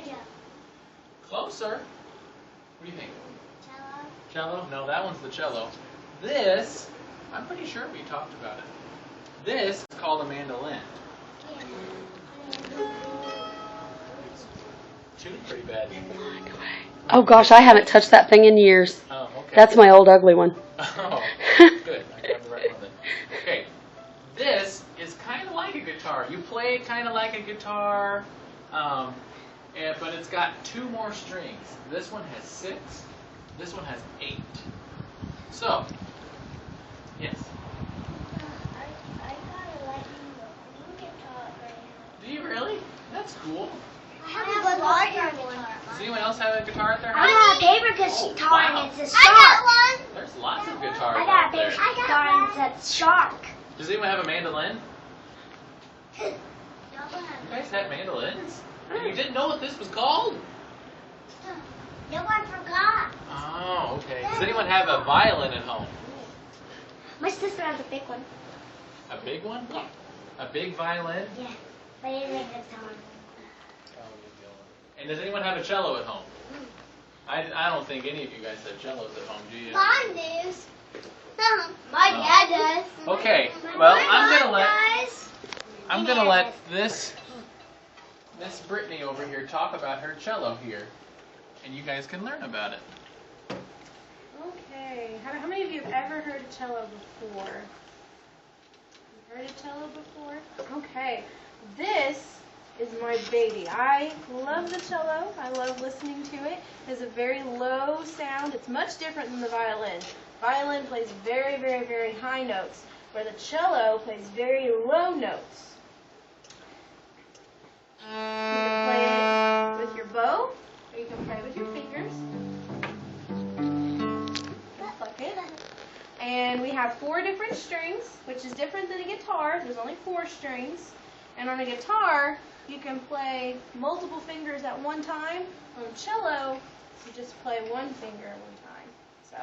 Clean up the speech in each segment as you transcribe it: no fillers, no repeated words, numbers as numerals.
banjo. Closer. What do you think? Cello. Cello? No, that one's the cello. This, I'm pretty sure we talked about it. This is called a mandolin. Tuning pretty bad. Oh gosh, I haven't touched that thing in years. Oh, okay. That's my old ugly one. Oh, good. I got the right one then. Okay. This is kind of like a guitar. You play it kind of like a guitar, but it's got 2 more strings. This one has 6. This one has 8. So, yes. I got a lightning guitar right now. Do you really? That's cool. I have a good one. Does anyone else have a guitar at their I house? got a paper guitar wow. and it's a shark. I got one. There's lots of guitars I got a out paper there. guitar and it's a shark. Does anyone have a mandolin? You You guys have mandolins? And you didn't know what this was called? No one forgot. Oh, okay. Does anyone have a violin at home? My sister has a big one. A big one? Yeah. A big violin? Yeah. But it's a guitar. And does anyone have a cello at home? I don't think any of you guys have cellos at home, do you? Mine does. My dad does. Okay. Well, My I'm mom gonna let this Miss Brittany over here talk about her cello here, and you guys can learn about it. Okay. How many of you have ever heard a cello before? You've heard a cello before? Okay. This is my baby. I love the cello. I love listening to it. It has a very low sound. It's much different than the violin. Violin plays very, very, very high notes, where the cello plays very low notes. You can play it with your bow, or you can play with your fingers. Pluck it. And we have 4 different strings, which is different than a guitar. There's only 4 strings. And on a guitar, you can play multiple fingers at one time. On a cello, you just play 1 finger at one time. So,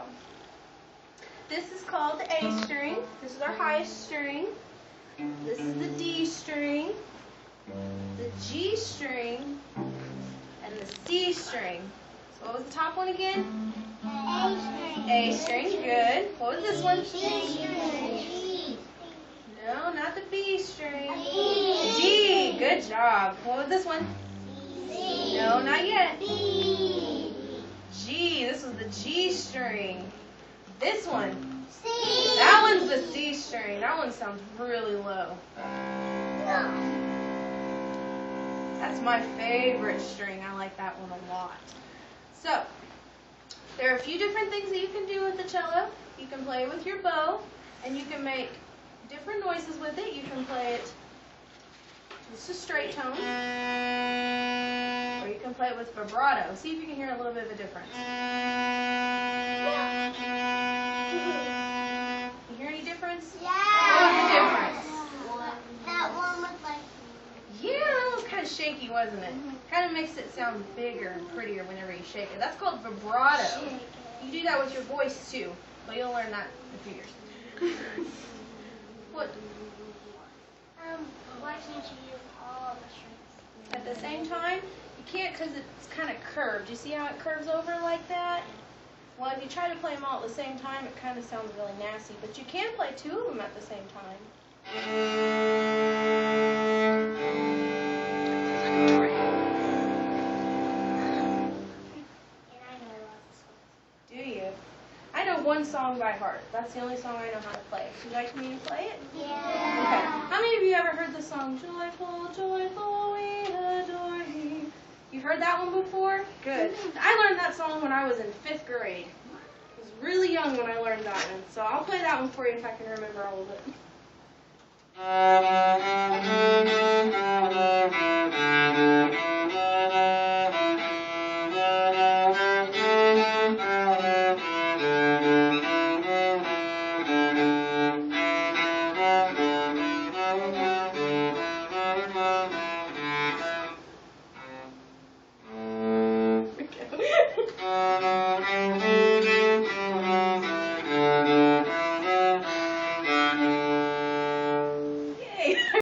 this is called the A string. This is our highest string. This is the D string, the G string, and the C string. So what was the top one again? A string, good. What was this one? No, not the B string. G, good job. What was this one? No, not yet. G, this was the G string. This one. That one's the C string. That one sounds really low. That's my favorite string. I like that one a lot. So, there are a few different things that you can do with the cello. You can play with your bow, and you can make different noises with it. You can play it just a straight tone, or you can play it with vibrato. See if you can hear a little bit of a difference. You hear any difference? Yeah. What's the difference? That one was like. Yeah, that was kind of shaky, wasn't it? Kind of makes it sound bigger and prettier whenever you shake it. That's called vibrato. You do that with your voice too, but you'll learn that in a few years. What? Why can't you use all the strings? At the same time, you can't because it's kind of curved. You see how it curves over like that? Well, if you try to play them all at the same time, it kind of sounds really nasty. But you can play 2 of them at the same time. Do you? I know 1 song by heart. That's the only song I know how to play. Would you like me to play it? Yeah. Okay. How many of you ever heard the song, Joyful, Joyful, we adore Thee? You've heard that one before? Good. I learned that song when I was in 5th grade. I was really young when I learned that one. So I'll play that one for you if I can remember all of it.